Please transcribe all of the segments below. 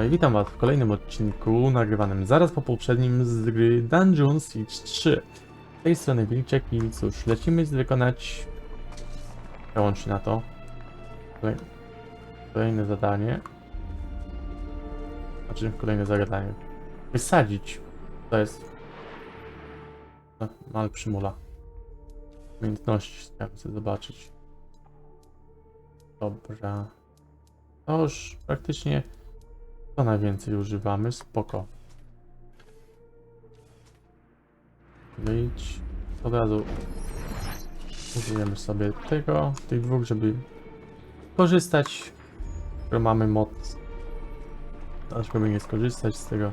No i witam was w kolejnym odcinku nagrywanym zaraz po poprzednim z gry Dungeon Siege 3. Z tej strony Wilczek i cóż, lecimy wykonać... Przełącz na to. Kolejne zadanie. Znaczy kolejne zadanie. Wysadzić. To jest... Mal przymula. Umiejętności chciałem sobie zobaczyć. Dobra. To już praktycznie... To najwięcej używamy, spoko. Wyjdź. Od razu użyjemy sobie tego, tych dwóch, żeby korzystać. Skoro mamy moc. Dlaczego nie skorzystać z tego?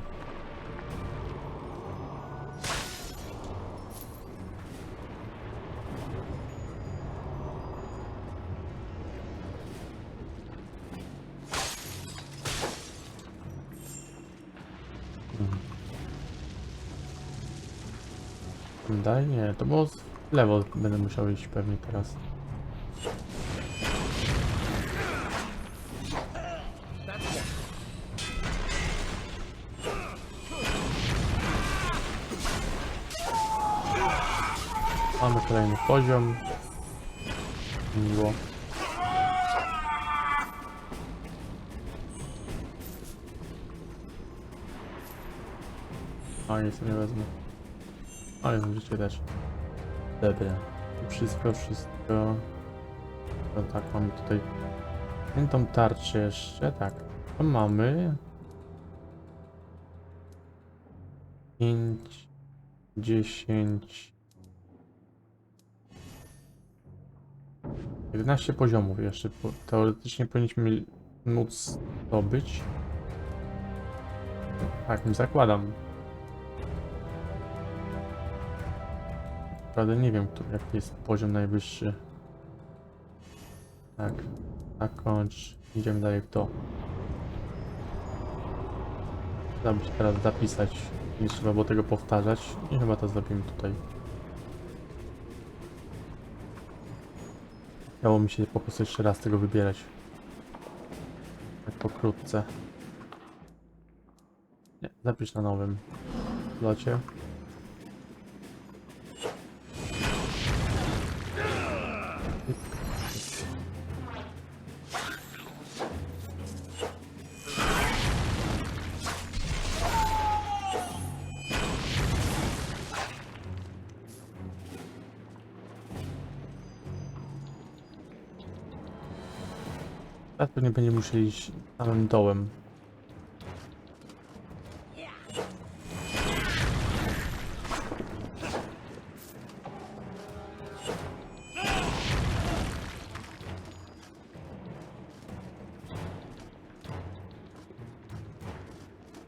Daj, nie, to było w lewo, będę musiał iść pewnie teraz. Mamy kolejny poziom. Miło. A nic nie wezmę. Ale życie też. Dobra. Wszystko. No tak, mamy tutaj tą tarczę jeszcze, tak. To mamy 5, 10, 11 poziomów jeszcze. Teoretycznie powinniśmy móc zdobyć. Tak, mi zakładam. Naprawdę nie wiem, jaki jest poziom najwyższy. Tak, zakończ. Idziemy dalej w to. Trzeba się teraz zapisać. Nie trzeba było tego powtarzać. I chyba to zrobimy tutaj. Chciało mi się po prostu jeszcze raz tego wybierać. Tak pokrótce. Nie, zapisz na nowym slocie. Teraz pewnie będziemy musieli iść samym dołem.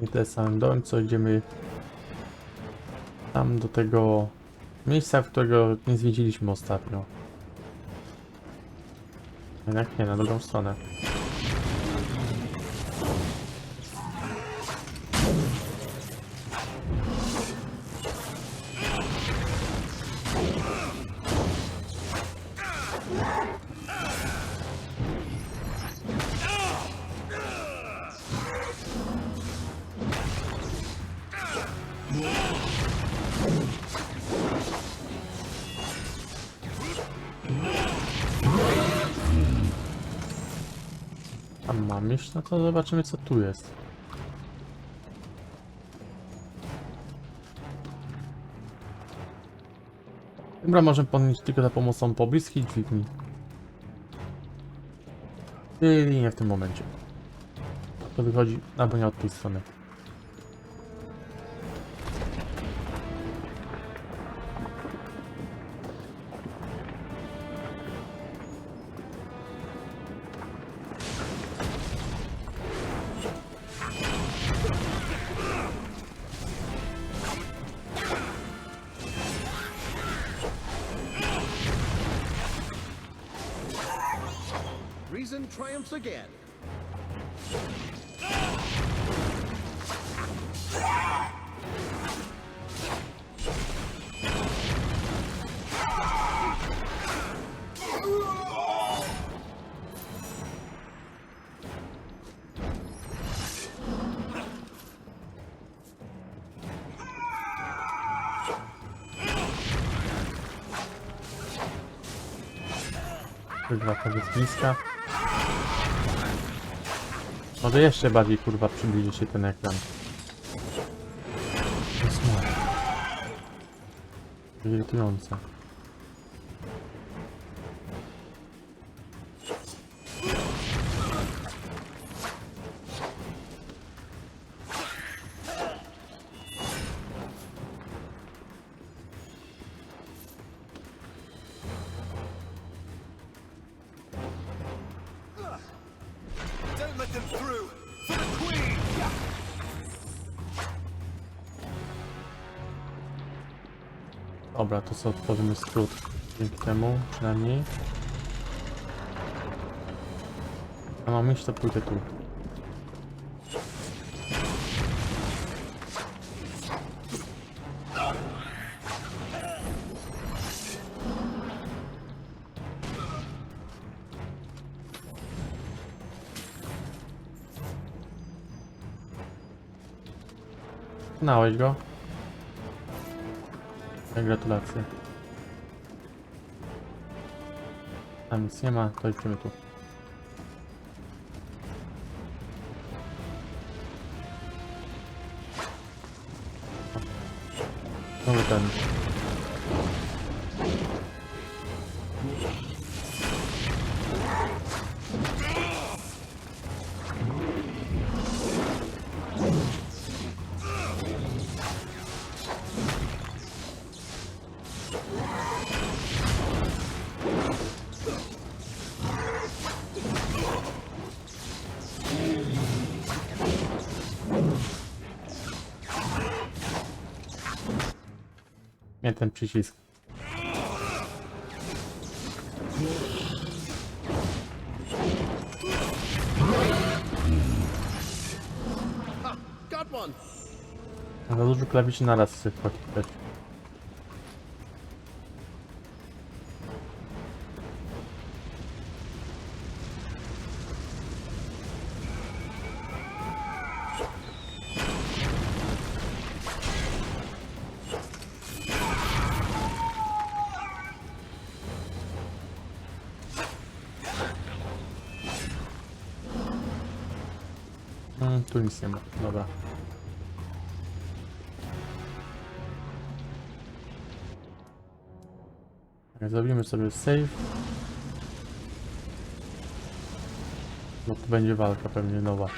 I tyle samym dołem, co idziemy tam do tego miejsca, którego nie zwiedziliśmy ostatnio. Jednak nie, na drugą stronę. Tam mam iść, no to zobaczymy co tu jest. Dobra, możemy podnieść tylko za pomocą pobliskich dźwigni. Czyli nie w tym momencie. To wychodzi, albo nie od tej strony. Reason triumphs again. Kurwa, tak jest bliska. Może jeszcze bardziej kurwa przybliży się ten ekran. To jest irytujące. Don't let them through! For the Queen! Dobra, to co, otworzymy skrót dzięki temu, przynajmniej. A mam iść, to pójdę tu. Znałeś go? Gratulacje. Tam nic nie ma, to idziemy tu. Znowu ten. Nie ten przycisk. Ha! Got one! Za dużo klawiszy naraz chcę wchodzić. Tu nic nie ma, dobra. Zrobimy sobie save. Bo tu będzie walka pewnie nowa.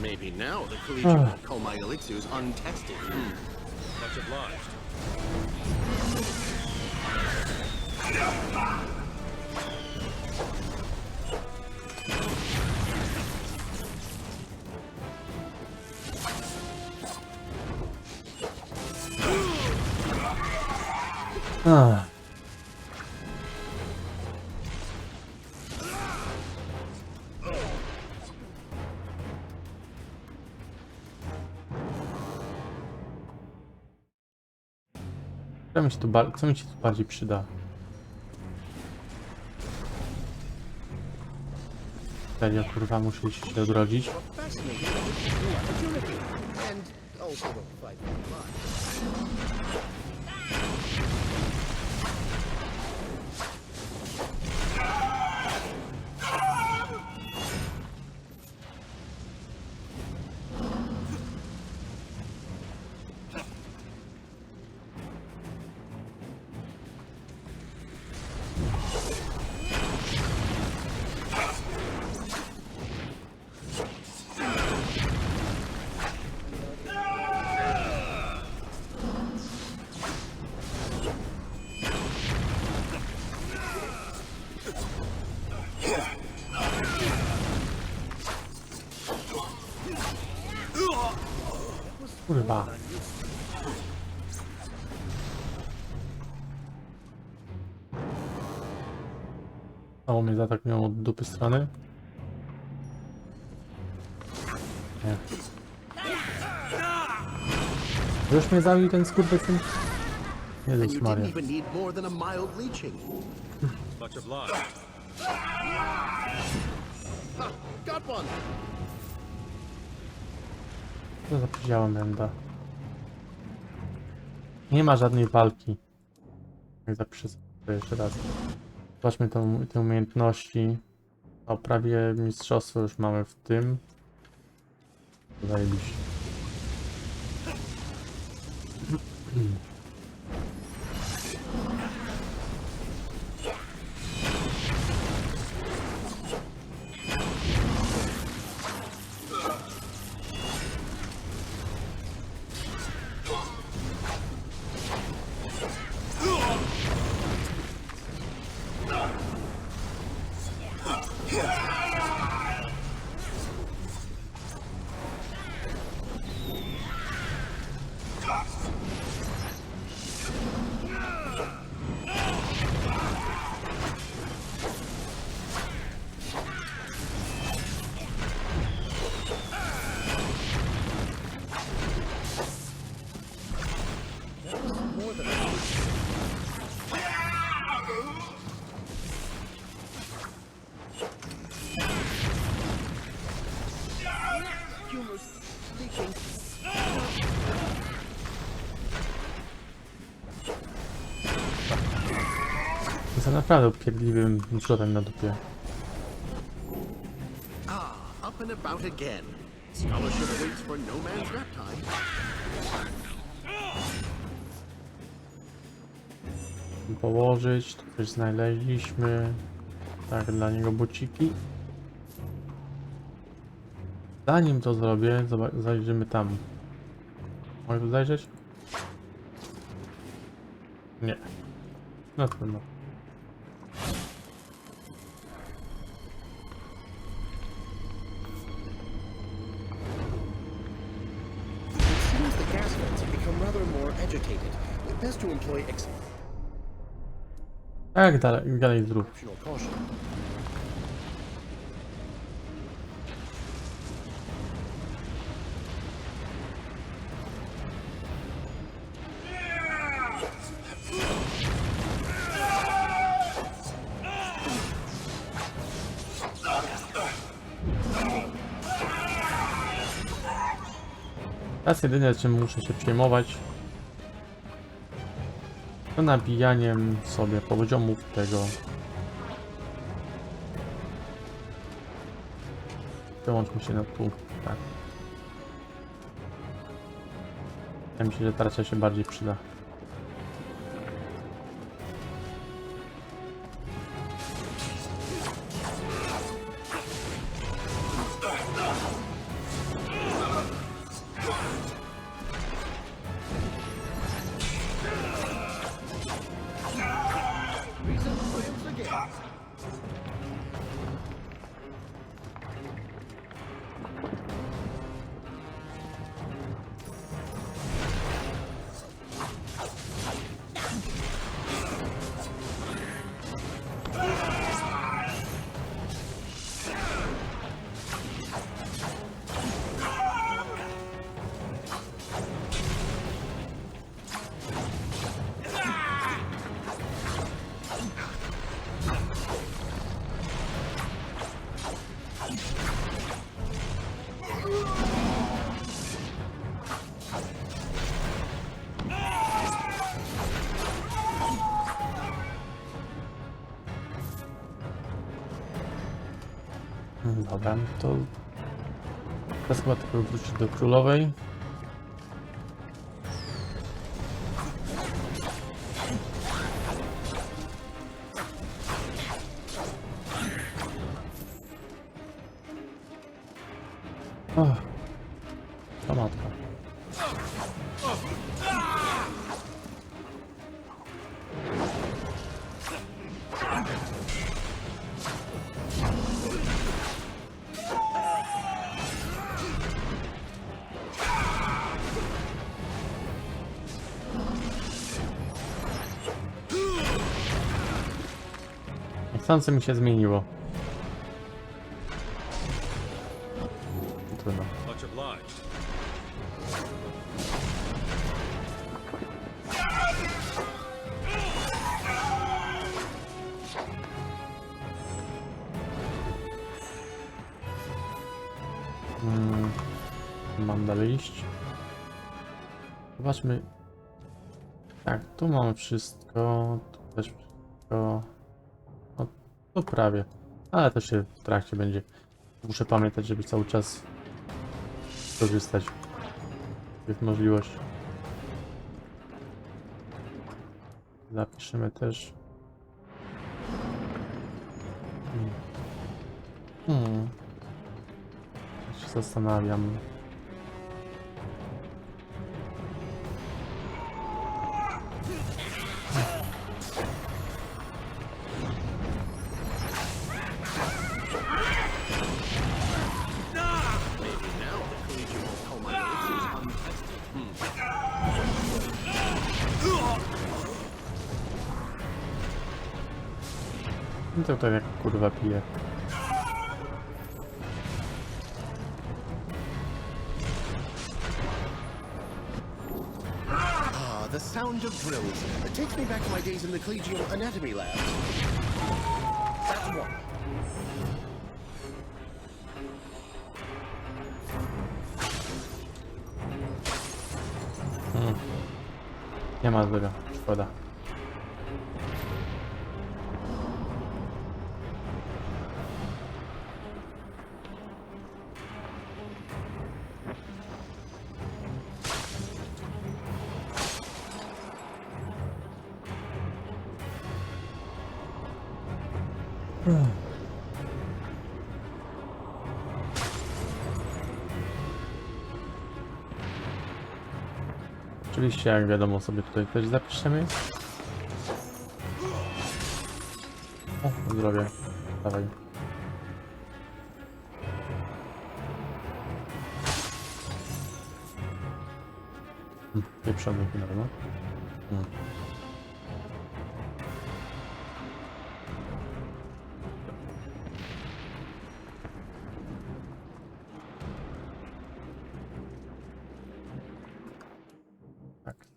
Maybe now the collegian will call my elixirs untested. Much obliged. Co mi się tu bardziej przyda? Serio, kurwa, muszę się odrodzić. Fascinating opportunity, and also the fight for life. Kurwa. O, mnie zaatakują od dupy strony. Nie. Już mnie zabił ten skurwysyn? And Jezus you Maria. didn't even need more than a mild leeching. Much obliged. fun. Co za podziałem będę. Nie ma żadnej walki. Jak zapiszę sobie to jeszcze raz. Zobaczmy te umiejętności. O, prawie mistrzostwo już mamy w tym. Zajebiście. More than I humor's leaking. Jestem naprawdę upierdliwym rzutem na dupie. Up and about again. Scholarship waits for no man's nap time. Położyć, tu coś znaleźliśmy. Tak, dla niego buciki. Zanim to zrobię, zajrzymy tam. Mogę tu zajrzeć? Nie. No trudno. It seems the gas vents have become rather more agitated. Best to employ Jak dalej zrób. exceptional caution. Teraz jedyne, czym muszę się przejmować, to nabijaniem sobie poziomów tego. Wyłączmy się na tu. Tak. Wydaje mi się, że tarcza się bardziej przyda. Reason triumphs again. Dobra, to teraz chyba tylko wrócić do królowej. Ta matka. Niechcący mi się zmieniło. Trudno. Much obliged. Mam dalej iść. Zobaczmy. Tak, tu mamy wszystko. Tu też wszystko. No, to prawie. Ale to się w trakcie będzie. Muszę pamiętać, żeby cały czas korzystać z tych możliwości. Zapiszemy też. Ja się zastanawiam. I to tak jak kurwa pije. The sound of drills. It takes me back to my days in the collegial anatomy lab. That's one. Nie ma tego, szkoda. Oczywiście, jak wiadomo, sobie tutaj też zapiszemy. O, zdrowie. Dawaj. Pieprzony finał, no.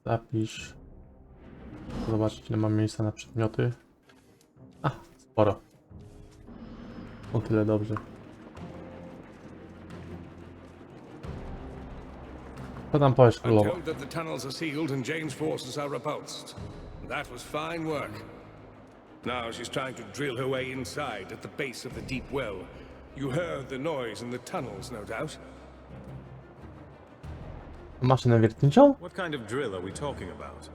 Zapisz. Zobaczcie, ile mam miejsca na przedmioty. A, sporo. O tyle dobrze. Co tam powiesz, I'm królowo? told that the tunnels are sealed and Jane's forces are repulsed. That was fine work. Now she's trying to drill her way inside at the base of the deep well. You heard the noise in the tunnels, no doubt? Maszynę wiertniczą? What kind of drill are we talking about?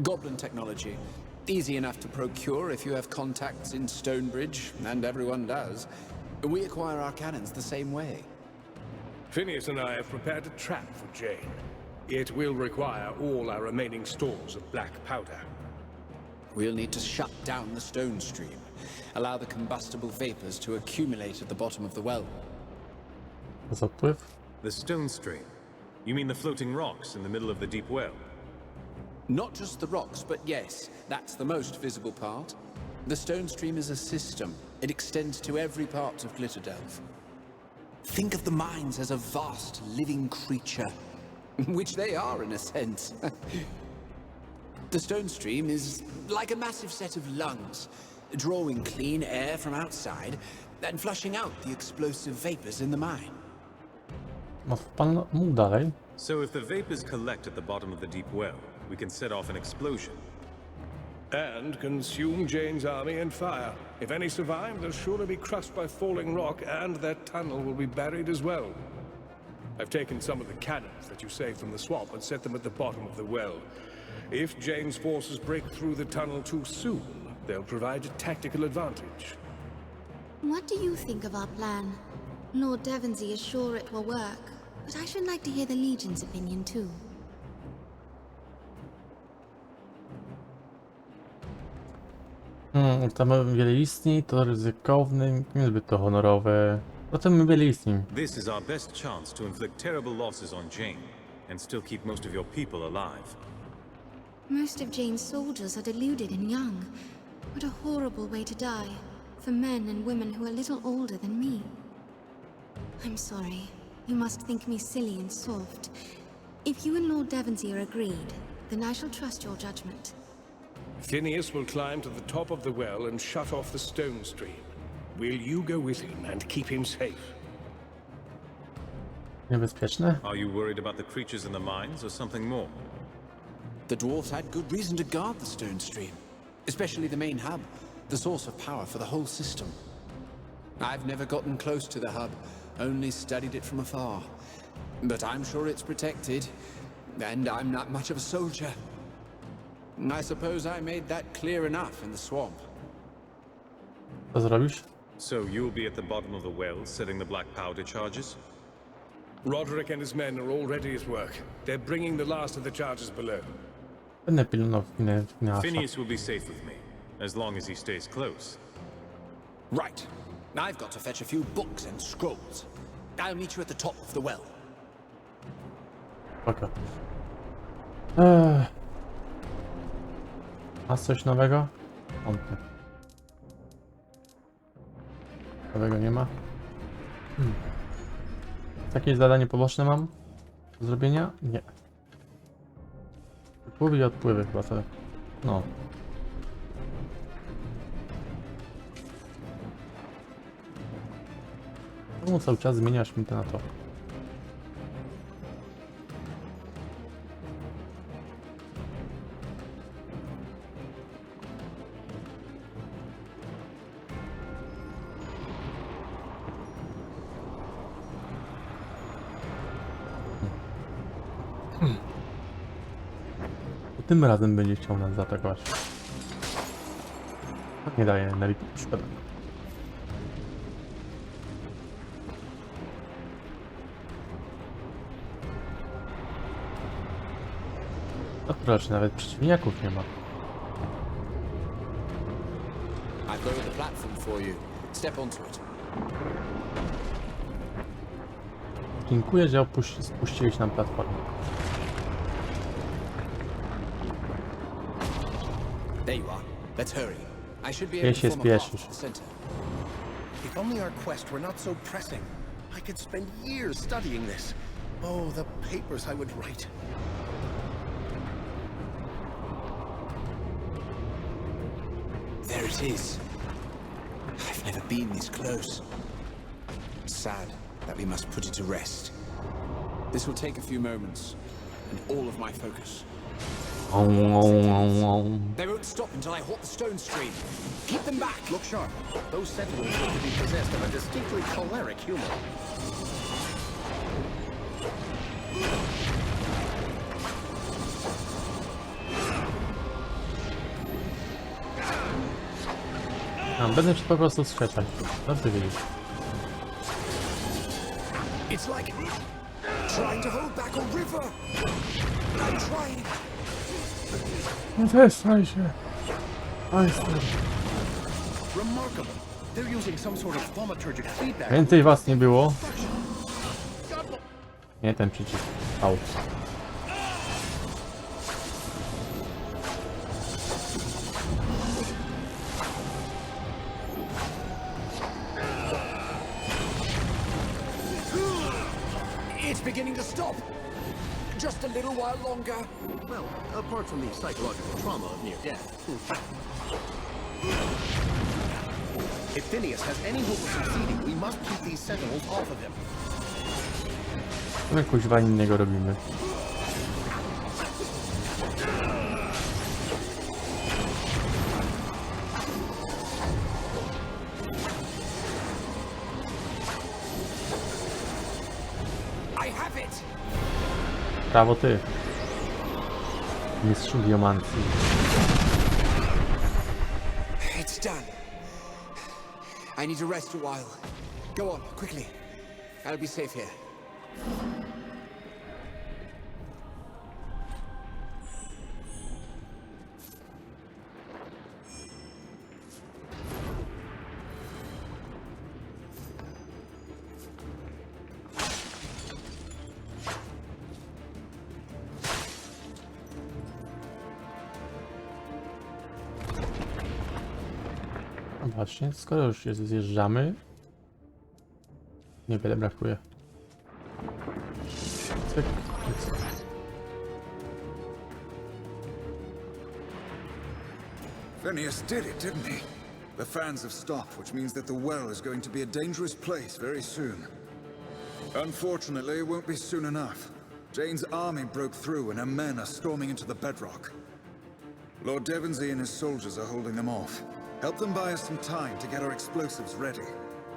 Goblin technology. Easy enough to procure if you have contacts in Stonebridge, and everyone does. We acquire our cannons the same way. Phineas and I have prepared a trap for Jane. It will require all our remaining stores of black powder. We'll need to shut down the stone stream, allow the combustible vapors to accumulate at the bottom of the well. Zapływ? The stone stream. You mean the floating rocks in the middle of the deep well? Not just the rocks, but yes, that's the most visible part. The stone stream is a system. It extends to every part of Glitterdelve. Think of the mines as a vast living creature, which they are in a sense. The stone stream is like a massive set of lungs, drawing clean air from outside and flushing out the explosive vapors in the mine. No pan mógł dalej. So if the vapors collect at the bottom of the deep well, we can set off an explosion. And consume Jane's army and fire. If any survive, they'll surely be crushed by falling rock, and their tunnel will be buried as well. I've taken some of the cannons that you saved from the swamp and set them at the bottom of the well. If Jane's forces break through the tunnel too soon, they'll provide a tactical advantage. What do you think of our plan? Lord Devonsey is sure it will work, but I should like to hear the Legion's opinion too. Tam wielistni to ryzykowny, niezbyt to honorowe. Zatem wielistni. This is our best chance to inflict terrible losses on Jane, and still keep most of your people alive. Most of Jane's soldiers are deluded and young. What a horrible way to die, for men and women who are little older than me. I'm sorry. You must think me silly and soft. If you and Lord Devonsey are agreed, then I shall trust your judgment. Phineas will climb to the top of the well and shut off the stone stream. Will you go with him and keep him safe? Niebezpieczne? Are you worried about the creatures in the mines or something more? The dwarves had good reason to guard the stone stream, especially the main hub, the source of power for the whole system. I've never gotten close to the hub, only studied it from afar. But I'm sure it's protected, and I'm not much of a soldier. I suppose I made that clear enough in the swamp. Co zrobisz? So you'll be at the bottom of the well, setting the black powder charges? Roderick and his men are already at work. They're bringing the last of the charges below. Będę pilnował Finasa. Phineas will be safe with me, as long as he stays close. Right. I've got to fetch a few books and scrolls. I'll meet you at the top of the well. Spoko. Masz coś nowego? Wątpię. Nowego nie ma? Jakieś zadanie poboczne mam do zrobienia? Nie. Wypływy i odpływy chyba to. No. Czemu cały czas zmieniasz mi to na to? Tym razem będzie chciał nas zaatakować. Nie daje energii, szkoda. No proszę, nawet przeciwniaków nie ma. I've lowered the platform for you. Step onto it. Dziękuję, że spuściłeś nam platformę. There you are. Let's hurry. I should be able to się form a path spieszysz. to the center. If only our quest were not so pressing. I could spend years studying this. Oh, the papers I would write. There it is. I've never been this close. Sad that we must put it to rest. This will take a few moments, and all of my focus. They won't stop until I halt the stone stream. Keep them back! Look sharp. Those sentinels look to be possessed of a distinctly choleric humor. Będę ci po prostu skrzeczać. Dobrze wiedzieć. It's like trying to hold back a river. I'm trying. No przestań się. Majster. Remarkable. They're using some sort of thaumaturgic feedback. Więcej was nie było. Nie ten przycisk. Au. It's beginning to stop. Just a little while longer. Well, apart from the psychological trauma of near death. If Phineas has any hope of succeeding, we must keep these sentinels off of him. Co my kuźwa innego robimy? I have it. Prawo ty. Mistrzu geomancji. It's done. I need to rest a while. Go on, quickly. I'll be safe here. No właśnie, skoro już się zjeżdżamy, niewiele brakuje. Cyk, cyk. Phineas did it, didn't he? The fans have stopped, which means that the well is going to be a dangerous place very soon. Unfortunately, it won't be soon enough. Jane's army broke through and her men are storming into the bedrock. Lord Devonsey and his soldiers are holding them off. Help them buy us some time to get our explosives ready.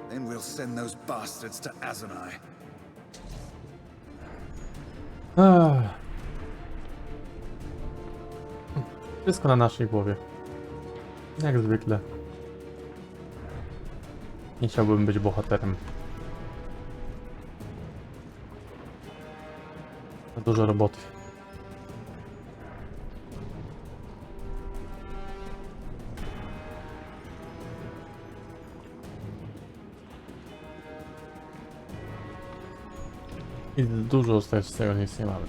Then we'll send those bastards to Azanai. Wszystko na naszej głowie. Jak zwykle. Nie chciałbym być bohaterem. Za dużo roboty. I dużo z tego nic nie mamy.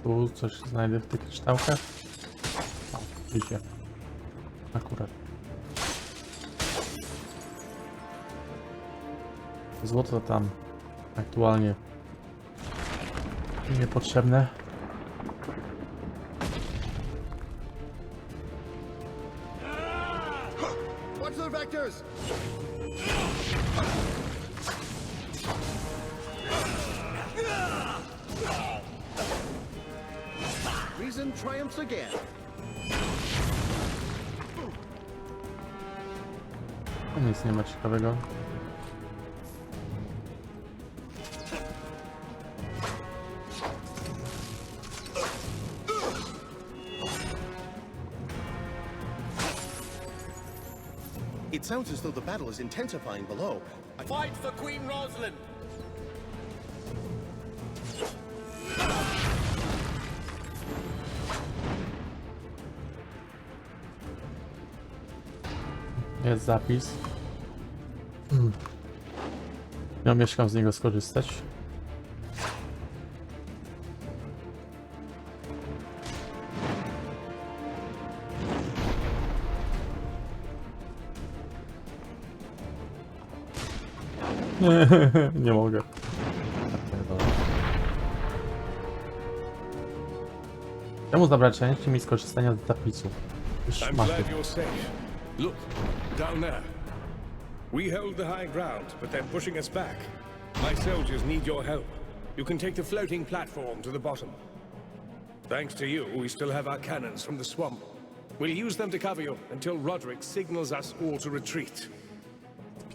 Tu coś znajdę w tych kryształkach. O, widzicie. Akurat. Złoto tam aktualnie niepotrzebne. Watch their vectors! Reason triumphs again. Nic nie ma ciekawego. It sounds as though the battle is intensifying below. Fight for Queen Rosalind! Jest zapis. Ja mieszkam z niego skorzystać. Nie mogę. Czemu zabraliście mi skorzystania z zapisu? Już I'm masz. glad you're safe. Look, down there. We held the high ground, but they're pushing us back. My soldiers need your help. You can take the floating platform to the bottom. Thanks to you, we still have our cannons from the swamp. We'll use them to cover you until Roderick signals us all to retreat.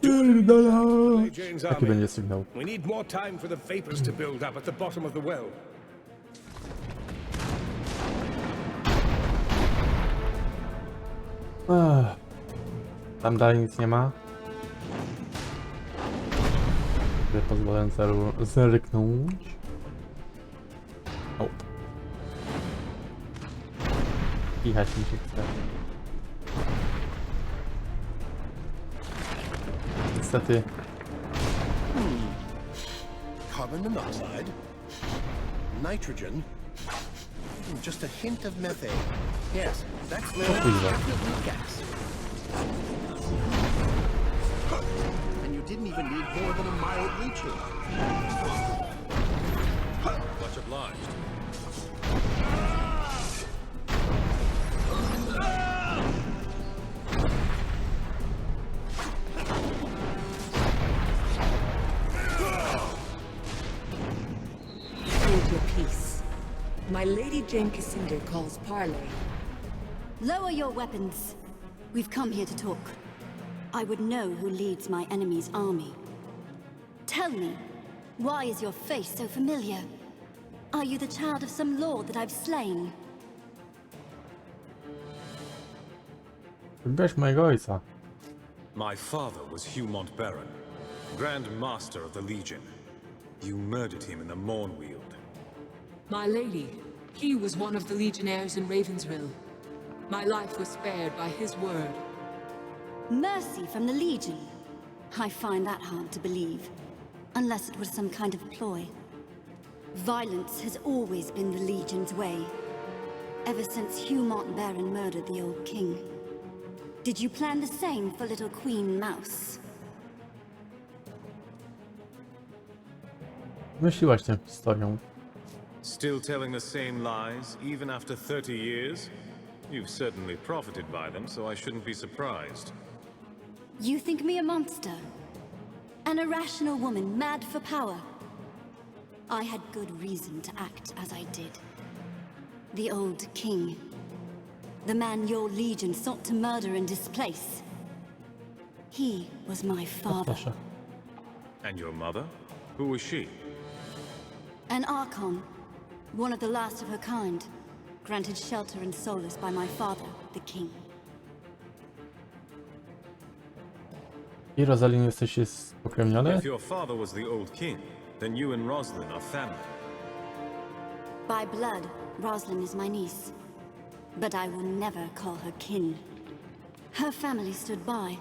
Play Jane's Jaki army. będzie sygnał? We need more time for the vapors to build up at the bottom of the well. Tam dalej nic nie ma. Sobie pozwolę zerknąć. O. Kichać mi się chce. Niestety. Carbon monoxide, nitrogen, just a hint of methane. Yes, that's definitely gas. And you didn't even need more than a mild leaching. Much obliged. Hold your peace. My Lady Jane Cassinder calls parley. Lower your weapons. We've come here to talk. I would know who leads my enemy's army. Tell me, why is your face so familiar? Are you the child of some lord that I've slain? Wybrać mojego ojca. My father was Hugh Montbaron, Grand Master of the Legion. You murdered him in the Mornweald. My lady, he was one of the legionnaires in Ravensrill. My life was spared by his word. Mercy from the Legion? I find that hard to believe. Unless it was some kind of ploy. Violence has always been the Legion's way. Ever since Hugh Montbaron murdered the old king. Did you plan the same for little Queen Mouse? Myśliłaś tę historią. Still telling the same lies, even after 30 years? You've certainly profited by them, so I shouldn't be surprised. You think me a monster? An irrational woman mad for power? I had good reason to act as I did. The old king. The man your legion sought to murder and displace. He was my father. Proszę. And your mother? Who was she? An Archon. One of the last of her kind. Granted shelter and solace by my father, the king. I Rosalind, jesteście spokrewnione? If your father was the old king, then you and Rosalind are family. By blood, Rosalind is my niece. But I will never call her kin. Her family stood by,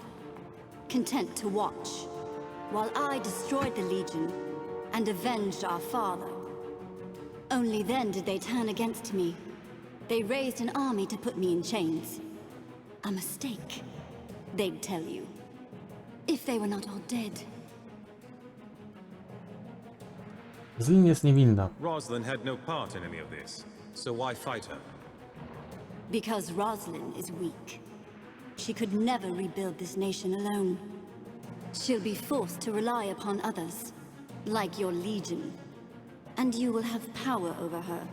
content to watch, while I destroyed the Legion and avenged our father. Only then did they turn against me. They raised an army to put me in chains. A mistake, they'd tell you. If they were not all dead. Rosalind jest niewinna. Rosalind had no part in any of this, so why fight her? Because Rosalind is weak. She could never rebuild this nation alone. She'll be forced to rely upon others, like your Legion. And you will have power over her.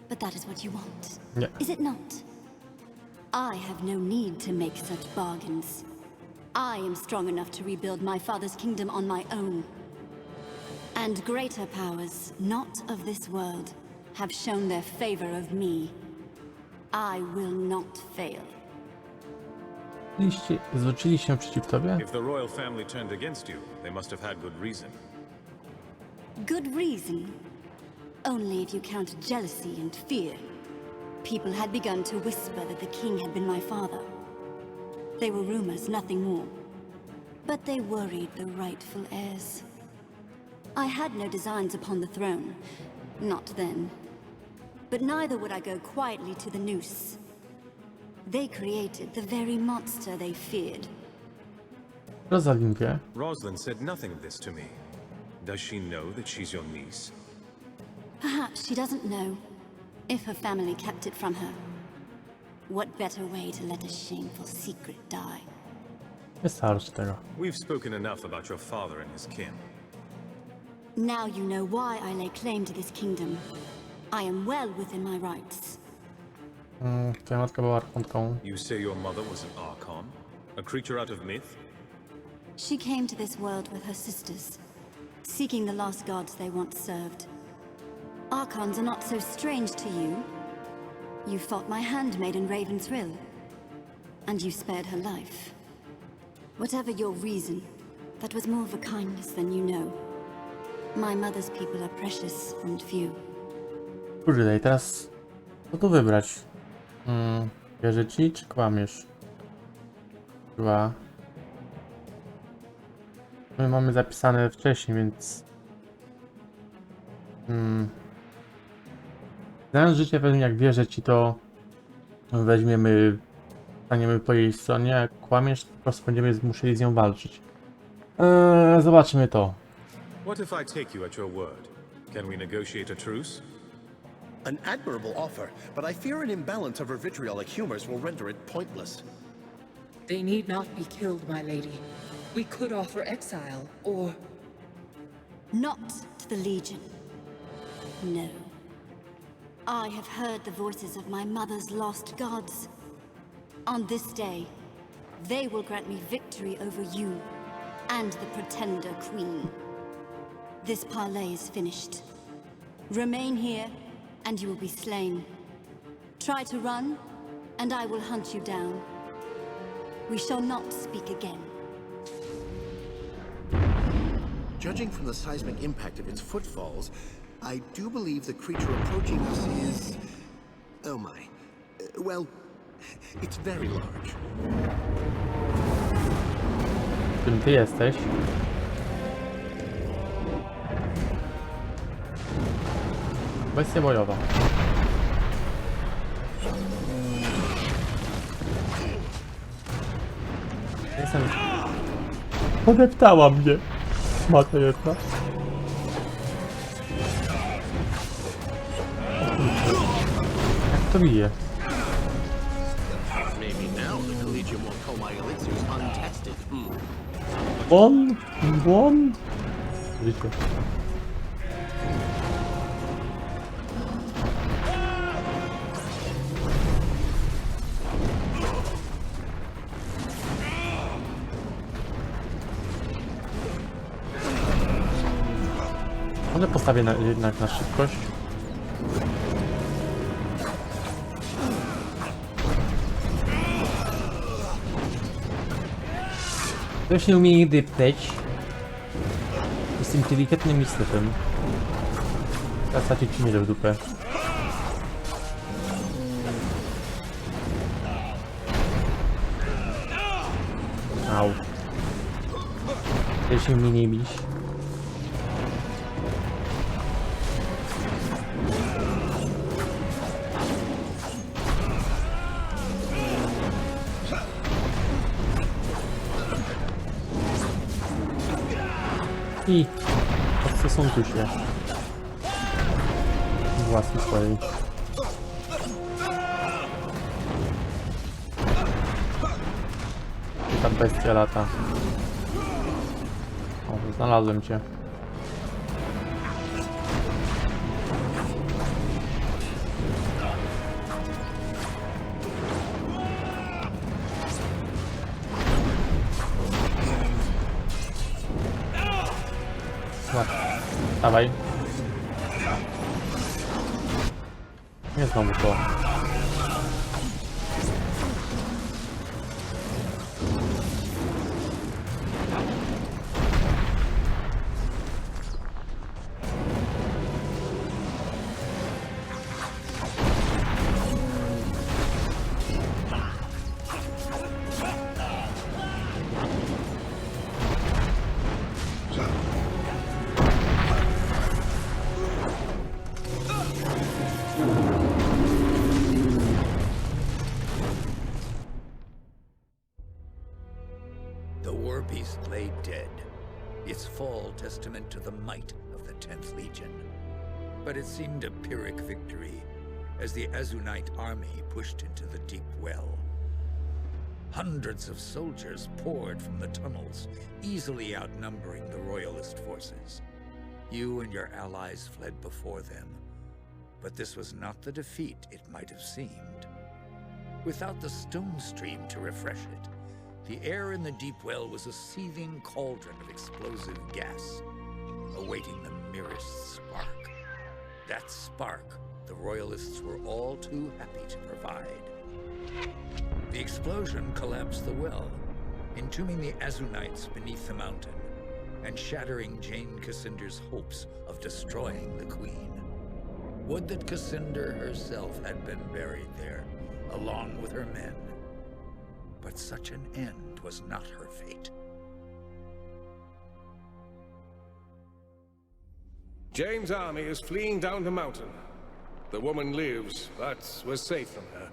But that is what you want, Yeah. is it not? I have no need to make such bargains. I am strong enough to rebuild my father's kingdom on my own. And greater powers, not of this world, have shown their favor of me. I will not fail. Zwrócili się przeciw tobie? If the royal family turned against you, they must have had good reason. Good reason. Only if you count jealousy and fear. People had begun to whisper that the king had been my father. They were rumors, nothing more. But they worried the rightful heirs. I had no designs upon the throne. Not then. But neither would I go quietly to the noose. They created the very monster they feared. Rosalind wie. Rosalind said nothing of this to me. Does she know that she's your niece? Perhaps she doesn't know, if her family kept it from her. What better way to let a shameful secret die? Wystarczy tego. We've spoken enough about your father and his kin. Now you know why I lay claim to this kingdom. I am well within my rights. Twoja matka była archontką. You say your mother was an Archon? A creature out of myth? She came to this world with her sisters, seeking the lost gods they once served. Archons are not so strange to you. You fought my handmaid in Raven's Rill, and you spared her life. Whatever your reason, that was more of a kindness than you know. My mother's people are precious and few. Kurde, i teraz co tu wybrać? Wierzę ci, czy kłamiesz? Chyba. My mamy zapisane wcześniej, więc... Znając życie, pewnie jak wierzę ci, to weźmiemy, staniemy po jej stronie, jak kłamiesz, to po prostu będziemy musieli z nią walczyć. Zobaczmy to. What if I take you at your word? Can we negotiate a truce? An admirable offer, but I fear an imbalance of her vitriolic humors will render it pointless. They need not be killed, my lady. We could offer exile, or... Not to the Legion. No. I have heard the voices of my mother's lost gods. On this day, they will grant me victory over you and the Pretender Queen. This parley is finished. Remain here, and you will be slain. Try to run, and I will hunt you down. We shall not speak again. Judging from the seismic impact of its footfalls, I do believe the creature approaching us is... oh my. Well, it's very large. Czym ty jesteś? Bestia bojowa. Jestem... Podeptała mnie. Mata jedna. Jak to bije? Maybe now the Collegium won't call my elixirs untested. Błon. Życie. Może postawię jednak na szybkość. Ktoś nie umie nigdy pteć. Jestem delikatnym istotą. Zasadzie ci mierę w dupę. Au. Ty się mnie nie bić. I odstosunkuj się własnej swojej. I ta bestia lata. O, znalazłem cię. Dawaj. Nie znowu to. The war beast lay dead, its fall testament to the might of the 10th Legion. But it seemed a Pyrrhic victory as the Azunite army pushed into the deep well. Hundreds of soldiers poured from the tunnels, easily outnumbering the Royalist forces. You and your allies fled before them, but this was not the defeat it might have seemed. Without the stone stream to refresh it, the air in the deep well was a seething cauldron of explosive gas, awaiting the merest spark. That spark the Royalists were all too happy to provide. The explosion collapsed the well, entombing the Azunites beneath the mountain, and shattering Jane Cassinder's hopes of destroying the Queen. Would that Cassinder herself had been buried there, along with her men. But such an end was not her fate. Jane's army is fleeing down the mountain. The woman lives, but we're safe from her.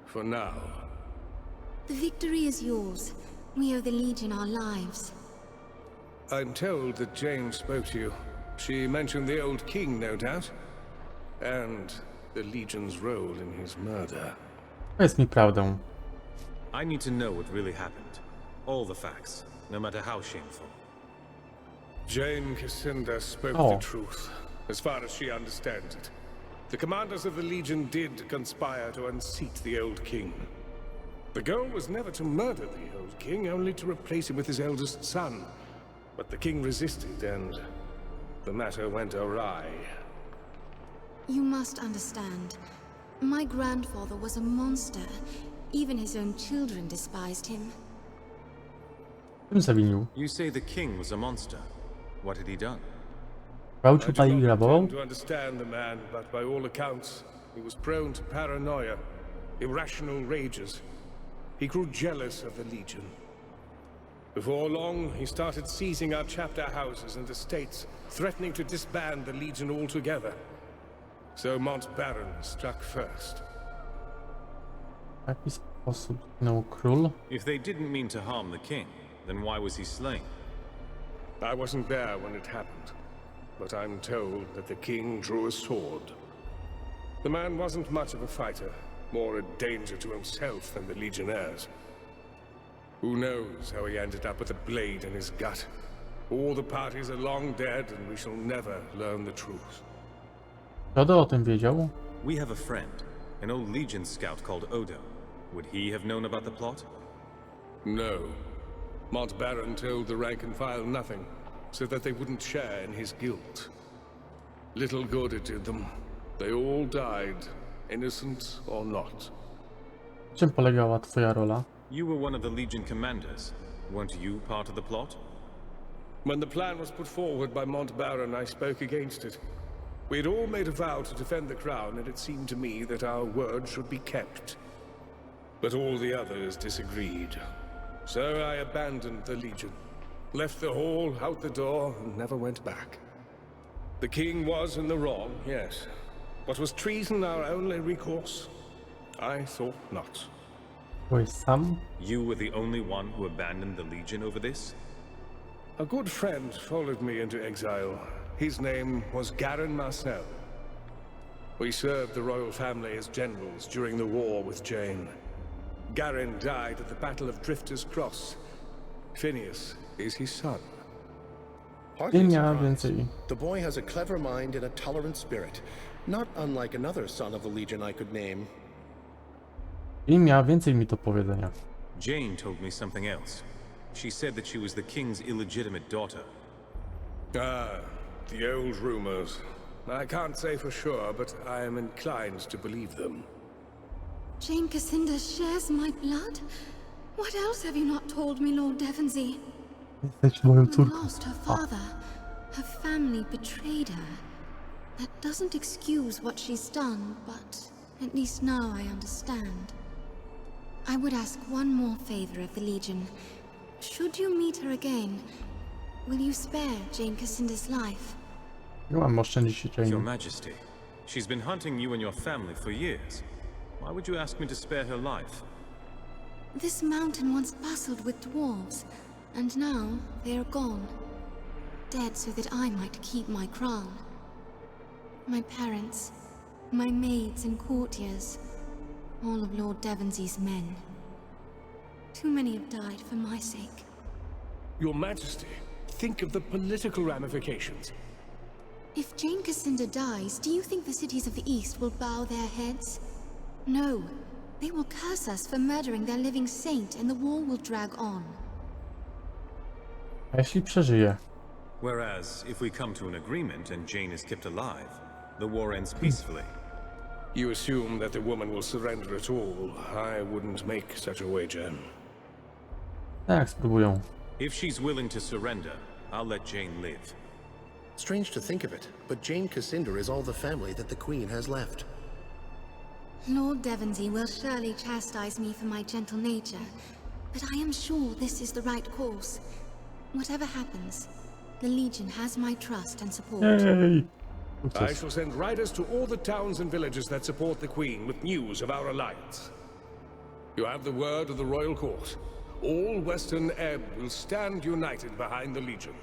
For now. The victory is yours. We owe the Legion our lives. I'm told that Jane spoke to you. She mentioned the old king, no doubt. And the Legion's role in his murder. Powiedz mi prawdę. I need to know what really happened. All the facts, no matter how shameful. Jane Cassinder spoke the truth, as far as she understands it. The commanders of the Legion did conspire to unseat the old king. The goal was never to murder the old king, only to replace him with his eldest son. But the king resisted, and the matter went awry. You must understand. My grandfather was a monster. Even his own children despised him. Tym zawinił. You say the king was a monster. What had he done? Gwałcił, palił i rabował? I don't understand the man, but by all accounts, he was prone to paranoia, irrational rages. He grew jealous of the Legion. Before long, he started seizing our chapter houses and estates, threatening to disband the Legion altogether. So Mont Baron struck first. W jaki sposób zginął król? If they didn't mean to harm the king, then why was he slain? I wasn't there when it happened, but I'm told that the king drew a sword. The man wasn't much of a fighter, more a danger to himself than the legionnaires. Who knows how he ended up with a blade in his gut? All the parties are long dead, and we shall never learn the truth. Kto o tym wiedział? We have a friend, an old Legion scout called Odo. Would he have known about the plot? No. Montbaron told the rank and file nothing, so that they wouldn't share in his guilt. Little good it did them. They all died, innocent or not. Czym polegała twoja rola? You were one of the Legion commanders. Weren't you part of the plot? When the plan was put forward by Montbaron, I spoke against it. We had all made a vow to defend the crown, and it seemed to me that our word should be kept. But all the others disagreed. So I abandoned the Legion, left the hall, out the door, and never went back. The king was in the wrong, yes. But was treason our only recourse? I thought not. Byłeś sam? You were the only one who abandoned the Legion over this? A good friend followed me into exile. His name was Garin Marcel. We served the royal family as generals during the war with Jane. Garin died at the Battle of Drifter's Cross. Phineas is his son. Hardly Nie miała surprised. więcej. The boy has a clever mind and a tolerant spirit, not unlike another son of the Legion I could name. I miała więcej mi do powiedzenia. Jane told me something else. She said that she was the king's illegitimate daughter. Ah, the old rumors. I can't say for sure, but I am inclined to believe them. Jane Cassinda shares my blood? What else have you not told me, Lord Devonsey? Jesteś moją When córką. lost her father, her family betrayed her. That doesn't excuse what she's done, but at least now I understand. I would ask one more favor of the Legion. Should you meet her again, will you spare Jane Cassinda's life? Nie mam oszczędzić się Your Jane. Majesty, she's been hunting you and your family for years. Why would you ask me to spare her life? This mountain once bustled with dwarves, and now they are gone. Dead so that I might keep my crown. My parents, my maids and courtiers, all of Lord Devonsey's men. Too many have died for my sake. Your Majesty, think of the political ramifications. If Jane Cassinda dies, do you think the cities of the East will bow their heads? No. They will curse us for murdering their living saint, and the war will drag on. A jeśli przeżyje? Whereas, if we come to an agreement and Jane is kept alive, the war ends peacefully. You assume that the woman will surrender at all. I wouldn't make such a wager. Tak, spróbują. If she's willing to surrender, I'll let Jane live. Strange to think of it, but Jane Cassinda is all the family that the Queen has left. Lord Devonsey will surely chastise me for my gentle nature, but I am sure this is the right course. Whatever happens, the Legion has my trust and support. Jej! I shall send riders to all the towns and villages that support the Queen with news of our alliance. You have the word of the royal court. All Western Ebb will stand united behind the Legion.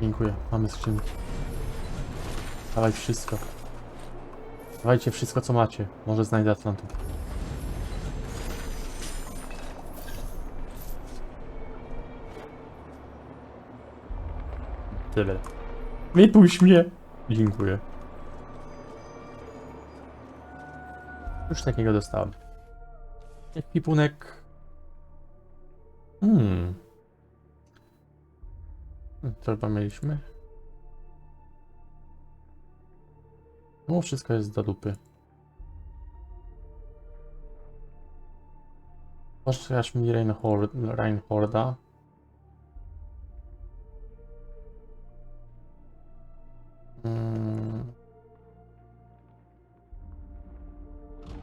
Dziękuję, mamy skrzynki. Dawaj wszystko. Dawajcie wszystko, co macie. Może znajdę Atlantów. Tyle. Wypuść mnie! Dziękuję. Już takiego dostałem. Ekwipunek. Co chyba mieliśmy? No, wszystko jest do dupy. Poszczasz mi Reinholda.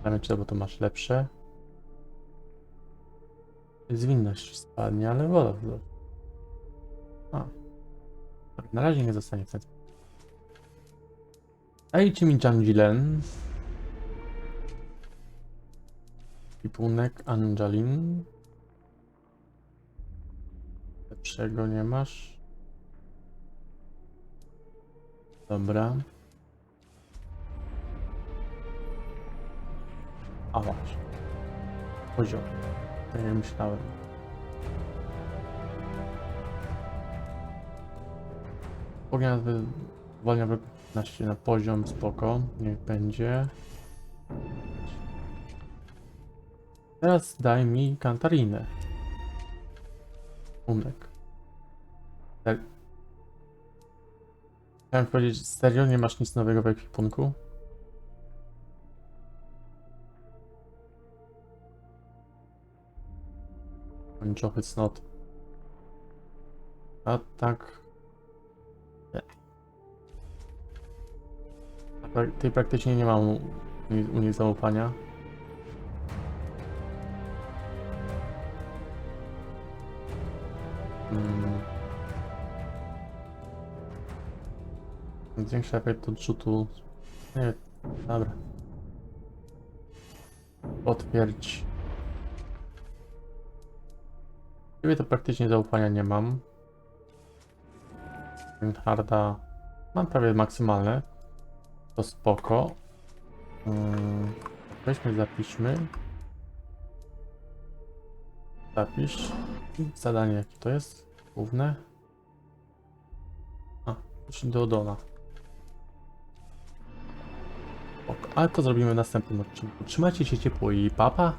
Damy ci to, bo to masz lepsze. Zwinność spadnie, ale woda wzrośnie. Na razie nie zostanie w ten sposób. Dajcie mi Jangilen. ekwipunek Angelin. Lepszego nie masz. Dobra. A właśnie. Poziom. Tak jak myślałem. Ogień zwalnia wroga 15 na poziom, spoko. Niech będzie. Teraz daj mi Kantarinę. Unek. Chciałem powiedzieć, serio nie masz nic nowego w ekwipunku? Job it's not. A tak. Nie. Tej praktycznie nie mam u nich zaufania. Zwiększa efekt odrzutu. Nie, dobra. Potwierdź. Ciebie to praktycznie zaufania nie mam. Harda mam prawie maksymalne. To spoko. Weźmy, zapiszmy. Zapisz. I zadanie jakie to jest? Główne. A, już do Dona. Ale to zrobimy w następnym odcinku. Trzymajcie się ciepło i papa.